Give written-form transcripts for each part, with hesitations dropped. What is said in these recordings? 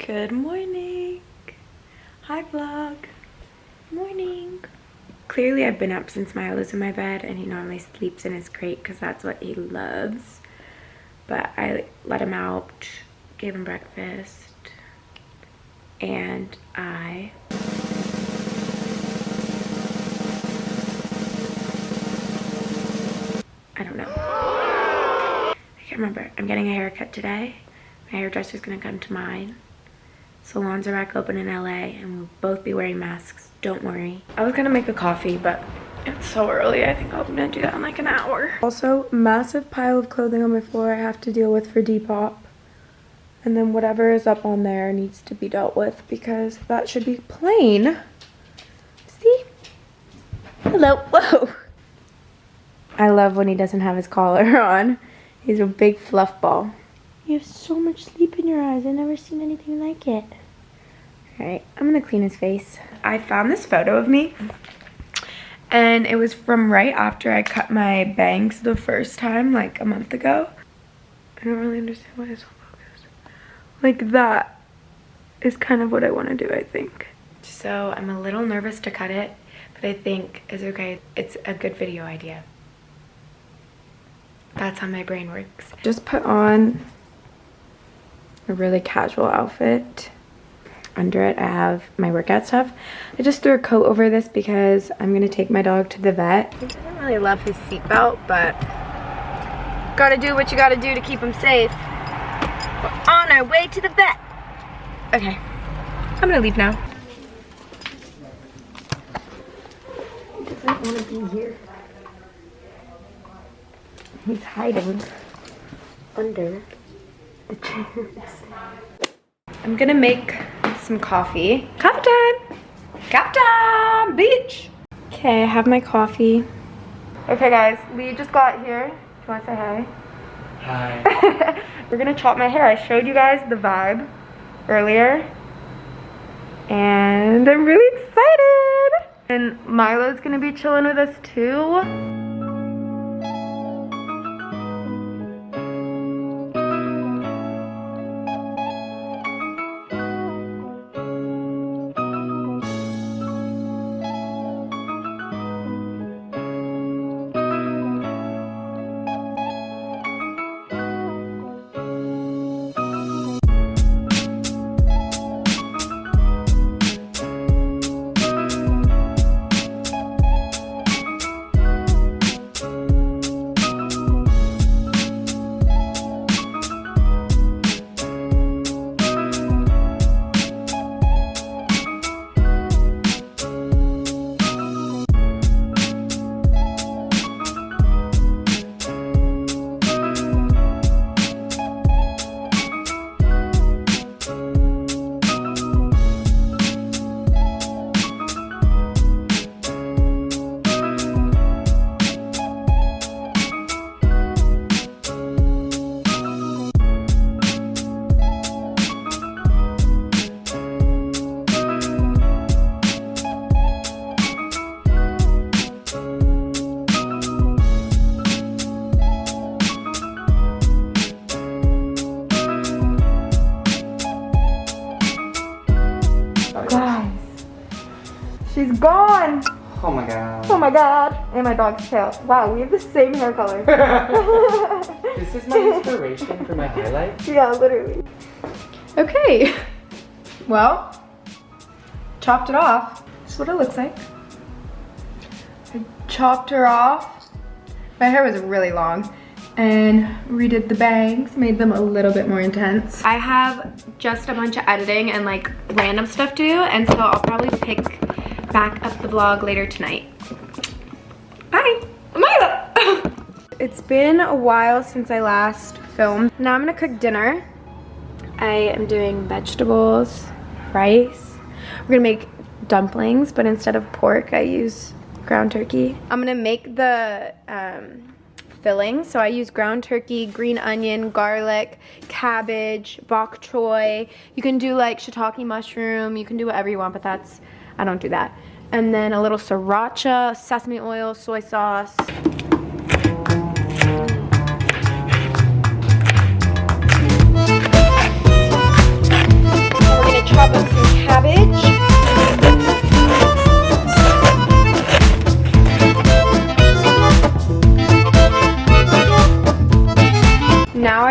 Good morning. Hi vlog. Morning. Clearly I've been up since Milo's in my bed and he normally sleeps in his crate because that's what he loves. But I let him out, gave him breakfast, and I don't know. I can't remember. I'm getting a haircut today. My hairdresser's gonna come to mine. Salons are back open in LA and we'll both be wearing masks. Don't worry. I was gonna make a coffee, but it's so early. I think I'm gonna do that in like an hour. Also, massive pile of clothing on my floor I have to deal with for Depop. And then whatever is up on there needs to be dealt with because that should be plain. See? Hello. Whoa. I love when he doesn't have his collar on. He's a big fluff ball. You have so much sleep in your eyes. I've never seen anything like it. Alright, I'm gonna clean his face. I found this photo of me and it was from right after I cut my bangs the first time, like a month ago. I don't really understand why it's so focused. Like that is kind of what I want to do, I think. So I'm a little nervous to cut it, but I think it's okay. It's a good video idea. That's how my brain works. Just put on a really casual outfit. Under it I have my workout stuff. I just threw a coat over this because I'm gonna take my dog to the vet. He doesn't really love his seatbelt, but gotta do what you gotta do to keep him safe. We're on our way to the vet. Okay, I'm gonna leave now. He doesn't want to be here. He's hiding under the chairs. I'm gonna make some coffee. Coffee time! Coffee time, bitch! Okay, I have my coffee. Okay guys, Lee just got here. Do you wanna say hi? Hi. We're gonna chop my hair. I showed you guys the vibe earlier. And I'm really excited! And Milo's gonna be chilling with us too. She's gone! Oh my god. Oh my god. And my dog's tail. Wow, we have the same hair color. This is my inspiration for my highlights. Yeah, literally. Okay. Well, chopped it off. This is what it looks like. I chopped her off. My hair was really long. And redid the bangs, made them a little bit more intense. I have just a bunch of editing and like random stuff to do, and so I'll probably pick back up the vlog later tonight. Bye! Milo! It's been a while since I last filmed. Now I'm gonna cook dinner. I am doing vegetables, rice. We're gonna make dumplings, but instead of pork, I use ground turkey. I'm gonna make the filling. So I use ground turkey, green onion, garlic, cabbage, bok choy. You can do like shiitake mushroom. You can do whatever you want, but I don't do that. And then a little sriracha, sesame oil, soy sauce.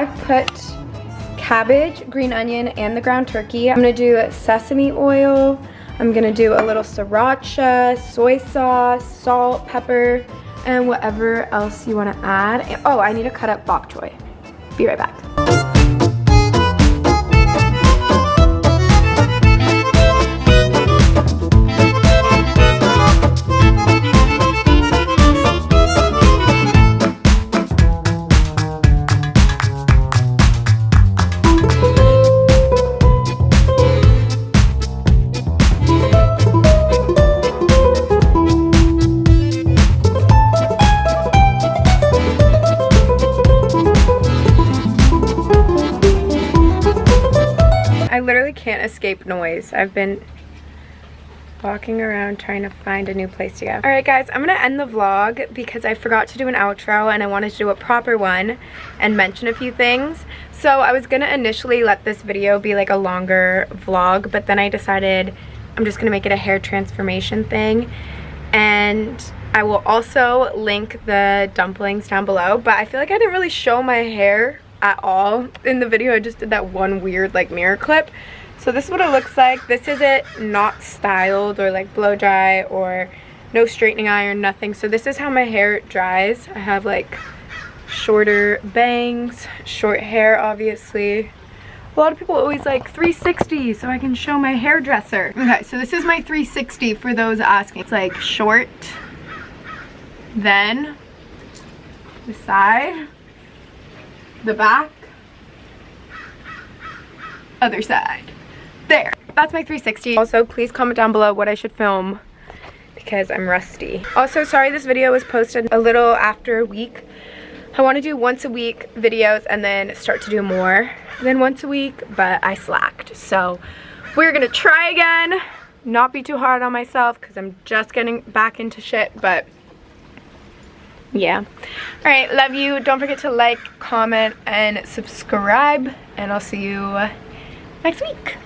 I've put cabbage, green onion, and the ground turkey. I'm gonna do sesame oil. I'm gonna do a little sriracha, soy sauce, salt, pepper, and whatever else you wanna add. And, oh, I need to cut up bok choy. Be right back. I literally can't escape noise. I've been walking around trying to find a new place to go. Alright guys, I'm gonna end the vlog because I forgot to do an outro and I wanted to do a proper one and mention a few things. So I was gonna initially let this video be like a longer vlog, but then I decided I'm just gonna make it a hair transformation thing. And I will also link the dumplings down below, but I feel like I didn't really show my hair at all in the video. I just did that one weird like mirror clip. So this is what it looks like. This is it not styled or like blow dry or no straightening iron, nothing. So this is how my hair dries. I have like shorter bangs, short hair obviously. A lot of people always like 360 so I can show my hairdresser. Okay, so this is my 360 for those asking. It's like short, then the side, the back, other side. There, that's my 360. Also, please comment down below what I should film because I'm rusty. Also, sorry this video was posted a little after a week. I want to do once a week videos and then start to do more than once a week, but I slacked. So we're gonna try again, not be too hard on myself because I'm just getting back into shit, but yeah. All right, love you. Don't forget to like, comment, and subscribe, and I'll see you next week.